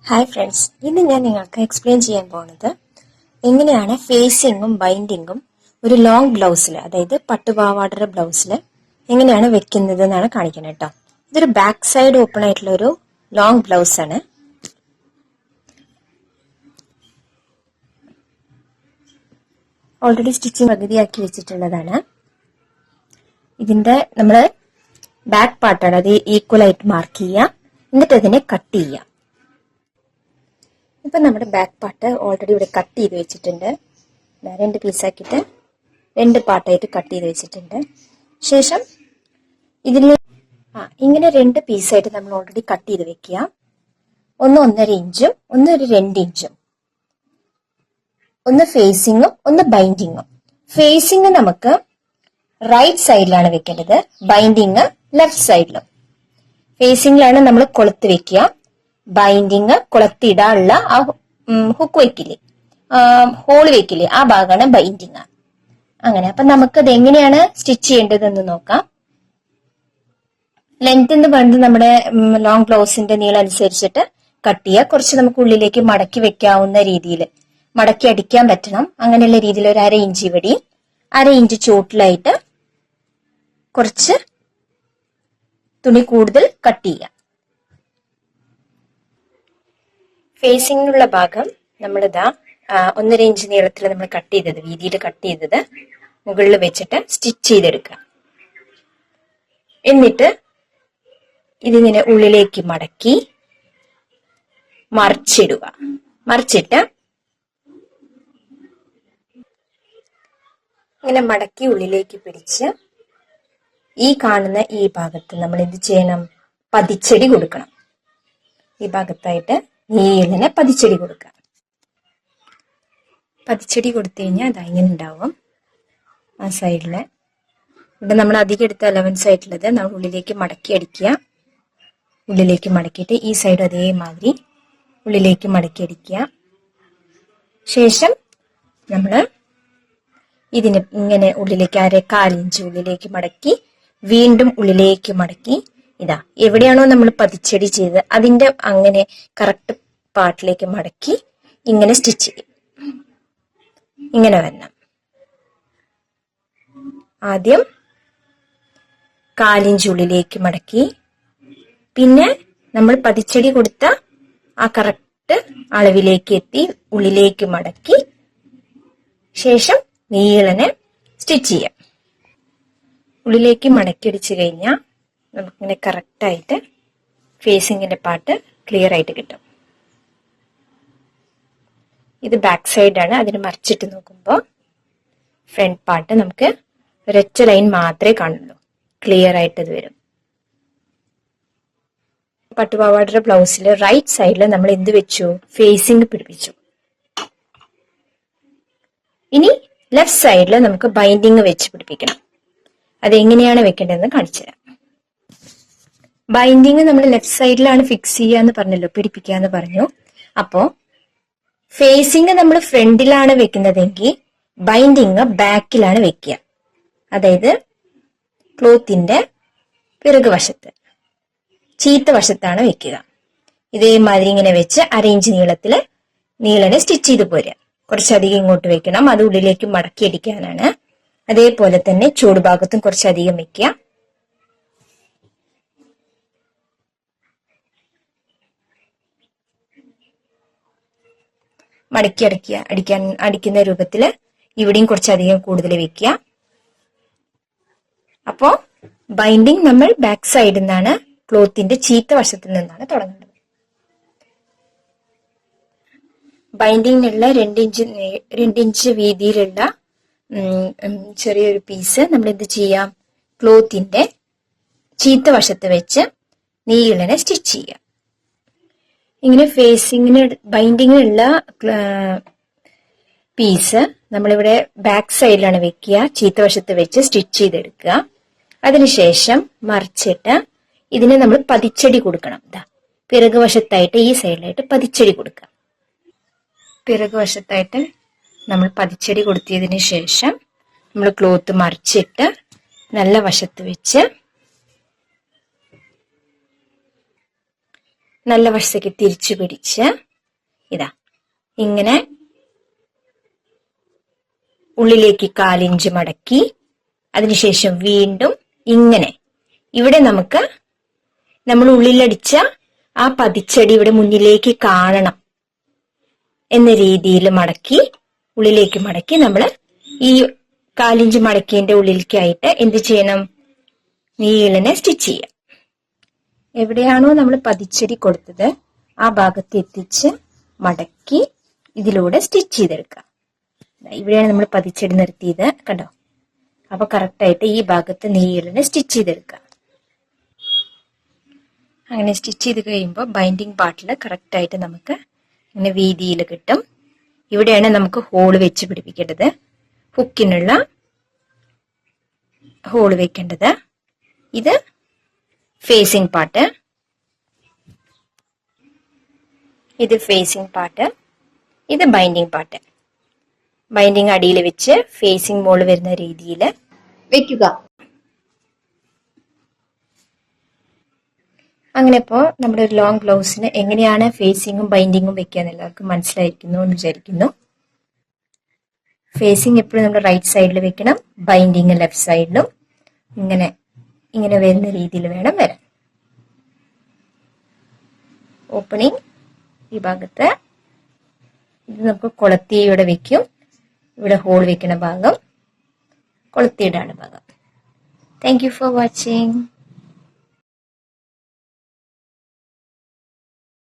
Hi friends, ഇന്ന് ഞാൻ നിങ്ങൾക്ക് എക്സ്പ്ലെയിൻ ചെയ്യാൻ പോകുന്നത് എങ്ങനെയാണ് ഫേസിങ്ങും ബൈൻഡിങ്ങും ഒരു ലോങ് ബ്ലൗസിൽ, അതായത് പട്ടുപാവാടയുടെ ബ്ലൗസിൽ എങ്ങനെയാണ് വെക്കുന്നത് എന്നാണ് കാണിക്കുന്നത് കേട്ടോ. ഇതൊരു ബാക്ക് സൈഡ് ഓപ്പൺ ആയിട്ടുള്ള ഒരു ലോങ് ബ്ലൗസ് ആണ്. ഓൾറെഡി സ്റ്റിച്ചിങ് പകുതിയാക്കി വെച്ചിട്ടുള്ളതാണ്. ഇതിന്റെ നമ്മൾ ബാക്ക് പാർട്ടാണ്, അത് ഈക്വൽ ആയിട്ട് മാർക്ക് ചെയ്യുക, എന്നിട്ട് അതിനെ കട്ട് ചെയ്യുക. ഇപ്പം നമ്മുടെ ബാക്ക് പാർട്ട് ഓൾറെഡി ഇവിടെ കട്ട് ചെയ്ത് വെച്ചിട്ടുണ്ട്. 2 പീസാക്കിയിട്ട് 2 പാർട്ടായിട്ട് കട്ട് ചെയ്ത് വെച്ചിട്ടുണ്ട്. ശേഷം ഇതിൽ ഇങ്ങനെ 2 പീസായിട്ട് നമ്മൾ ഓൾറെഡി കട്ട് ചെയ്ത് വെക്കുക. ഒന്ന് 1.5 ഇഞ്ചും ഒന്ന് ഒരു 2 ഇഞ്ചും. ഒന്ന് ഫേസിങ്ങും ഒന്ന് ബൈൻഡിങ്ങും. ഫേസിങ് നമുക്ക് റൈറ്റ് സൈഡിലാണ് വെക്കേണ്ടത്, ബൈൻഡിങ് ലെഫ്റ്റ് സൈഡിലും. ഫേസിങ്ങിലാണ് നമ്മൾ കൊളുത്ത് വെക്കുക, ബൈൻഡിങ് കൊളത്തിടാനുള്ള ആ ഹുക്ക് വെക്കില്ലേ, ഹോൾ വെക്കില്ലേ, ആ ഭാഗമാണ് ബൈൻഡിങ്. അങ്ങനെ അപ്പൊ നമുക്കത് എങ്ങനെയാണ് സ്റ്റിച്ച് ചെയ്യേണ്ടതെന്ന് നോക്കാം. ലെങ്ത് എന്ന് പറയുന്നത് നമ്മുടെ ലോങ് ബ്ലൗസിന്റെ നീളം അനുസരിച്ചിട്ട് കട്ട് ചെയ്യുക. കുറച്ച് നമുക്ക് ഉള്ളിലേക്ക് മടക്കി വെക്കാവുന്ന രീതിയിൽ മടക്കി അടിക്കാൻ പറ്റണം. അങ്ങനെയുള്ള രീതിയിൽ ഒരു 1/2 ഇഞ്ച് ഇവിടെയും 1/2 ഇഞ്ച് ചോട്ടിലായിട്ട് കുറച്ച് തുണി കൂടുതൽ കട്ട് ചെയ്യാം. ഫേസിങ്ങിനുള്ള ഭാഗം നമ്മളിതാ 1.5 ഇഞ്ച് നീളത്തിൽ നമ്മൾ കട്ട് ചെയ്തത്, വീതിയിൽ കട്ട് ചെയ്തത് മുകളിൽ വെച്ചിട്ട് സ്റ്റിച്ച് ചെയ്തെടുക്കുക. എന്നിട്ട് ഇതിങ്ങനെ ഉള്ളിലേക്ക് മടക്കി മറിച്ചിടുക. മറിച്ചിട്ട് ഇങ്ങനെ മടക്കി ഉള്ളിലേക്ക് പിടിച്ച് ഈ കാണുന്ന ഈ ഭാഗത്ത് നമ്മൾ എന്ത് ചെയ്യണം, പതിച്ചടി കൊടുക്കണം. ഈ ഭാഗത്തായിട്ട് നീളിനെ പതിച്ചടി കൊടുക്കുക. പതിച്ചടി കൊടുത്തു കഴിഞ്ഞാൽ അത് ഇങ്ങനെ ഉണ്ടാവും. ആ സൈഡില് ഇവിടെ നമ്മൾ അധികം എടുത്ത 11 ആയിട്ടുള്ളത് നമ്മൾ ഉള്ളിലേക്ക് മടക്കി അടിക്കുക. ഉള്ളിലേക്ക് മടക്കിയിട്ട് ഈ സൈഡ് അതേമാതിരി ഉള്ളിലേക്ക് മടക്കി അടിക്കുക. ശേഷം നമ്മൾ ഇതിന് ഇങ്ങനെ ഉള്ളിലേക്ക് 1/4 ഇഞ്ച് ഉള്ളിലേക്ക് മടക്കി വീണ്ടും ഉള്ളിലേക്ക് മടക്കി ഇതാ എവിടെയാണോ നമ്മൾ പതിച്ചടി ചെയ്തത് അതിന്റെ അങ്ങനെ കറക്റ്റ് പാർട്ടിലേക്ക് മടക്കി ഇങ്ങനെ സ്റ്റിച്ച് ചെയ്യും. ഇങ്ങനെ വരണം. ആദ്യം 1/4 ഇഞ്ച് ഉള്ളിലേക്ക് മടക്കി, പിന്നെ നമ്മൾ പതിച്ചടി കൊടുത്ത ആ കറക്റ്റ് അളവിലേക്ക് എത്തി ഉള്ളിലേക്ക് മടക്കി, ശേഷം നീളനെ സ്റ്റിച്ച് ചെയ്യാം. ഉള്ളിലേക്ക് മടക്കി അടിച്ചു കഴിഞ്ഞാൽ നമുക്കിങ്ങനെ കറക്റ്റായിട്ട് ഫേസിങ്ങിന്റെ പാർട്ട് ക്ലിയർ ആയിട്ട് കിട്ടും. ഇത് ബാക്ക് സൈഡാണ്. അതിന് മറിച്ചിട്ട് നോക്കുമ്പോൾ ഫ്രണ്ട് പാർട്ട് നമുക്ക് ഒരൊറ്റ ലൈൻ മാത്രമേ കാണുള്ളൂ, ക്ലിയർ ആയിട്ട് ഇത് വരും. പട്ടുപാവാടയുടെ ബ്ലൗസിൽ റൈറ്റ് സൈഡിൽ നമ്മൾ എന്ത് വെച്ചു, ഫേസിങ് പിടിപ്പിച്ചു. ഇനി ലെഫ്റ്റ് സൈഡിൽ നമുക്ക് ബൈൻഡിങ് വെച്ച് പിടിപ്പിക്കണം. അതെങ്ങനെയാണ് വെക്കേണ്ടതെന്ന് കാണിച്ചു തരാം. ബൈൻഡിങ് നമ്മൾ ലെഫ്റ്റ് സൈഡിലാണ് ഫിക്സ് ചെയ്യാന്ന് പറഞ്ഞല്ലോ, പിടിപ്പിക്കാന്ന് പറഞ്ഞു. അപ്പോ ഫേസിങ് നമ്മൾ ഫ്രണ്ടിലാണ് വെക്കുന്നതെങ്കിൽ ബൈൻഡിങ് ബാക്കിലാണ് വെക്കുക. അതായത് ക്ലോത്തിന്റെ പിറകു വശത്ത്, ചീത്ത വശത്താണ് വെക്കുക. ഇതേമാതിരി ഇങ്ങനെ വെച്ച് 1/2 ഇഞ്ച് നീളനെ സ്റ്റിച്ച് ചെയ്ത് പോരുക. കുറച്ചധികം ഇങ്ങോട്ട് വെക്കണം, അത് ഉള്ളിലേക്ക് മടക്കി അടിക്കാനാണ്. അതേപോലെ തന്നെ ചൂടുഭാഗത്തും കുറച്ചധികം വെക്കുക. മടക്കി അടിക്കുന്ന രൂപത്തില് ഇവിടെയും കുറച്ചധികം കൂടുതൽ വെക്കുക. അപ്പോ ബൈൻഡിങ് നമ്മൾ ബാക്ക് സൈഡിൽ നിന്നാണ്, ക്ലോത്തിന്റെ ചീത്ത വശത്തിൽ നിന്നാണ് തുടങ്ങുന്നത്. ബൈൻഡിങ്ങിനുള്ള 2 ഇഞ്ച് വീതിയിലുള്ള ചെറിയൊരു പീസ് നമ്മൾ എന്ത് ചെയ്യാം, ക്ലോത്തിന്റെ ചീത്ത വശത്ത് വെച്ച് നീളനെ സ്റ്റിച്ച് ചെയ്യാം. ഇങ്ങനെ ഫേസിങ്ങിന് ബൈൻഡിങ്ങിനുള്ള പീസ് നമ്മളിവിടെ ബാക്ക് സൈഡിലാണ് വെക്കുക, ചീത്ത വശത്ത് വെച്ച് സ്റ്റിച്ച് ചെയ്തെടുക്കുക. അതിനുശേഷം മറിച്ചിട്ട് ഇതിനെ നമ്മൾ പതിച്ചടി കൊടുക്കണം. പിറകു വശത്തായിട്ട് ഈ സൈഡിലായിട്ട് പതിച്ചടി കൊടുക്കുക. പിറകു വശത്തായിട്ട് നമ്മൾ പതിച്ചടി കൊടുത്തതിന് ശേഷം നമ്മൾ ക്ലോത്ത് മറിച്ചിട്ട് നല്ല വശത്ത് വെച്ച് നല്ല വശത്തേക്ക് തിരിച്ചു പിടിച്ച് ഇതാ ഇങ്ങനെ ഉള്ളിലേക്ക് 1/4 ഇഞ്ച് മടക്കി അതിനുശേഷം വീണ്ടും ഇങ്ങനെ ഇവിടെ നമുക്ക് നമ്മൾ ഉള്ളിലടിച്ച ആ പതിച്ചടി ഇവിടെ മുന്നിലേക്ക് കാണണം എന്ന രീതിയിൽ മടക്കി ഉള്ളിലേക്ക് മടക്കി നമ്മൾ ഈ 1/4 ഇഞ്ച് മടക്കിയതിന്റെ ഉള്ളിലേക്കായിട്ട് എന്ത് ചെയ്യണം? നീളനെ സ്റ്റിച്ച് ചെയ്യാം. എവിടെയാണോ നമ്മൾ പതിച്ചടി കൊടുത്തത് ആ ഭാഗത്ത് എത്തിച്ച് മടക്കി ഇതിലൂടെ സ്റ്റിച്ച് ചെയ്തെടുക്കുക. ഇവിടെയാണ് നമ്മൾ പതിച്ചടി നിർത്തിയത്, കണ്ടോ? അപ്പൊ കറക്റ്റായിട്ട് ഈ ഭാഗത്ത് നീളനെ സ്റ്റിച്ച് ചെയ്തെടുക്കുക. അങ്ങനെ സ്റ്റിച്ച് ചെയ്ത് കഴിയുമ്പോൾ ബൈൻഡിങ് പാർട്ടിൽ കറക്റ്റായിട്ട് നമുക്ക് ഇങ്ങനെ വീതിയിൽ കിട്ടും. ഇവിടെയാണ് നമുക്ക് ഹോള് വെച്ച് പിടിപ്പിക്കേണ്ടത്, ഹുക്കിനുള്ള ഹോള് വെക്കേണ്ടത്. ഇത് ഫേസിംഗ് പാർട്ട്, ഇത് ഫേസിംഗ് പാർട്ട്, ഇത് ബൈൻഡിങ് പാർട്ട്. ബൈൻഡിങ് അടിയിൽ വെച്ച് ഫേസിംഗ് മോള് വരുന്ന രീതിയിൽ വെക്കുക. അങ്ങനെ ഇപ്പോൾ നമ്മുടെ ഒരു ലോങ് ബ്ലൗസിന് എങ്ങനെയാണ് ഫേസിങ്ങും ബൈൻഡിങ്ങും വെക്കുക എല്ലാവർക്കും മനസ്സിലായിരിക്കുന്നു എന്ന് വിചാരിക്കുന്നു. ഫേസിങ് എപ്പോഴും നമ്മൾ റൈറ്റ് സൈഡിൽ വെക്കണം, ബൈൻഡിങ് ലെഫ്റ്റ് സൈഡിലും. ഇങ്ങനെ ഇങ്ങനെ വരുന്ന രീതിയിൽ വേണം വരാൻ. ഓപ്പണിങ് ഈ ഭാഗത്ത്, ഇത് നമുക്ക് കൊളത്തിയുടെ വെക്കും. ഇവിടെ ഹോൾ വെക്കുന്ന ഭാഗം കൊളത്തിയുടെ ആണ് ഭാഗം. Thank you for watching.